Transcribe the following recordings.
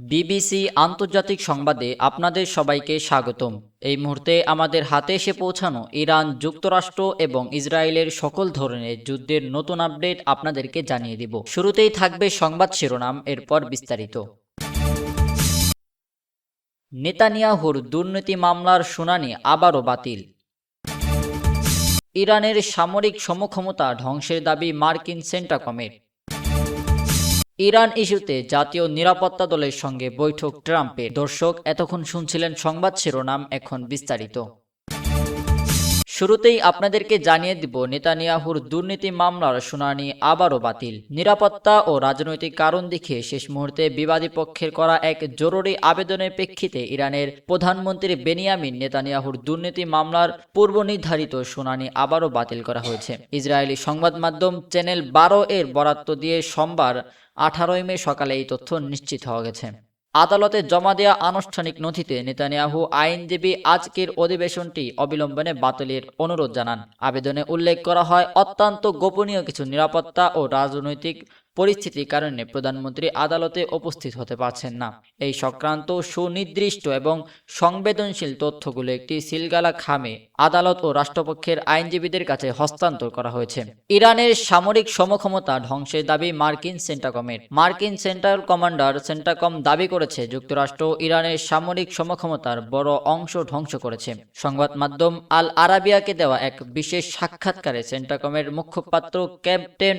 BBC আন্তর্জাতিক সংবাদে আপনাদের সবাইকে স্বাগতম। এই মুহূর্তে আমাদের হাতে এসে পৌঁছানো ইরান, যুক্তরাষ্ট্র এবং ইসরায়েলের সকল ধরনের যুদ্ধের নতুন আপডেট আপনাদেরকে জানিয়ে দিব। শুরুতেই থাকবে সংবাদ শিরোনাম, এরপর বিস্তারিত। নেতানিয়াহুর দুর্নীতি মামলার শুনানি আবারও বাতিল। ইরানের সামরিক সমক্ষমতা ধ্বংসের দাবি মার্কিন সেন্টাকমের। ইরান ইস্যুতে জাতীয় নিরাপত্তা দলের সঙ্গে বৈঠক ট্রাম্পের। দর্শক, এতক্ষণ শুনছিলেন সংবাদ শিরোনাম, এখন বিস্তারিত। শুরুতেই আপনাদেরকে জানিয়ে দিব, নেতানিয়াহুর দুর্নীতি মামলার শুনানি আবারও বাতিল। নিরাপত্তা ও রাজনৈতিক কারণ দেখিয়ে শেষ মুহূর্তে বিবাদী পক্ষের করা এক জরুরি আবেদনের প্রেক্ষিতে ইরানের প্রধানমন্ত্রী বেনিয়ামিন নেতানিয়াহুর দুর্নীতি মামলার পূর্বনির্ধারিত শুনানি আবারও বাতিল করা হয়েছে। ইসরায়েলি সংবাদ মাধ্যম চ্যানেল 12 এর বরাত দিয়ে সোমবার 18 মে সকালে এই তথ্য নিশ্চিত হওয়া গেছে। আদালতে জমা দেওয়া আনুষ্ঠানিক নথিতে নেতানিয়াহু আইনজীবী আজকের অধিবেশনটি অবিলম্বে বাতিলের অনুরোধ জানান। আবেদনে উল্লেখ করা হয়, অত্যন্ত গোপনীয় কিছু নিরাপত্তা ও রাজনৈতিক পরিস্থিতির কারণে প্রধানমন্ত্রী আদালতে উপস্থিত হতে পারছেন না। এই সংক্রান্ত সুনির্দিষ্ট এবং সংবেদনশীল তথ্যগুলো একটি সিলগালা খামে আদালত ও রাষ্ট্রপক্ষের আইনজীবীদের কাছে হস্তান্তর করা হয়েছে। ইরানের সামরিক সমক্ষমতা ধ্বংসের দাবি মার্কিন সেন্টাকমের। মার্কিন সেন্ট্রাল কমান্ডার সেন্টাকম দাবি করেছে, যুক্তরাষ্ট্র ইরানের সামরিক সমক্ষমতার বড় অংশ ধ্বংস করেছে। সংবাদ মাধ্যম আল আরাবিয়াকে দেওয়া এক বিশেষ সাক্ষাৎকারে সেন্টাকমের মুখপাত্র ক্যাপ্টেন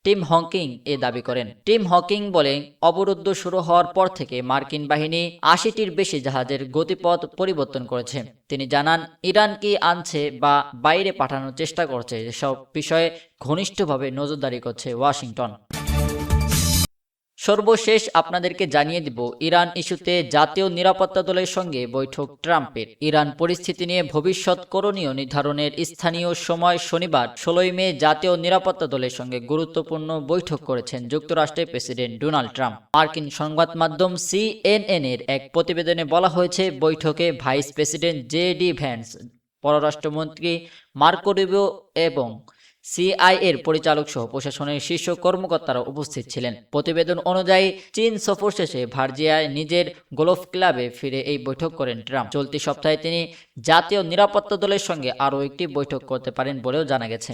টিম হকিং এ দাবি করেন। টিম হকিং বলেন, অবরুদ্ধ শুরু হওয়ার পর থেকে মার্কিন বাহিনী 80টির বেশি জাহাজের গতিপথ পরিবর্তন করেছে। তিনি জানান, ইরান কি আনছে বা বাইরে পাঠানোর চেষ্টা করছে, এসব বিষয়ে ঘনিষ্ঠভাবে নজরদারি করছে ওয়াশিংটন। সর্বশেষ আপনাদেরকে জানিয়ে দিব, ইরান ইস্যুতে জাতীয় নিরাপত্তা দলের সঙ্গে বৈঠক ট্রাম্পের। ইরান পরিস্থিতি নিয়ে ভবিষ্যৎ করণীয় নির্ধারণের স্থানীয় সময় শনিবার 16 মে জাতীয় নিরাপত্তা দলের সঙ্গে গুরুত্বপূর্ণ বৈঠক করেছেন যুক্তরাষ্ট্রের প্রেসিডেন্ট ডোনাল্ড ট্রাম্প। মার্কিন সংবাদ মাধ্যম CNN এর এক প্রতিবেদনে বলা হয়েছে, বৈঠকে ভাইস প্রেসিডেন্ট JD ভ্যান্স, পররাষ্ট্রমন্ত্রী মার্কো রুবিও এবং CIA-এর পরিচালক সহ প্রশাসনের শীর্ষ কর্মকর্তারা উপস্থিত ছিলেন। প্রতিবেদন অনুযায়ী, চীন সফর শেষে ভার্জিয়ায় নিজের গলফ ক্লাবে ফিরে এই বৈঠক করেন ট্রাম্প। চলতি সপ্তাহে তিনি জাতীয় নিরাপত্তা দলের সঙ্গে আরও একটি বৈঠক করতে পারেন বলেও জানা গেছে।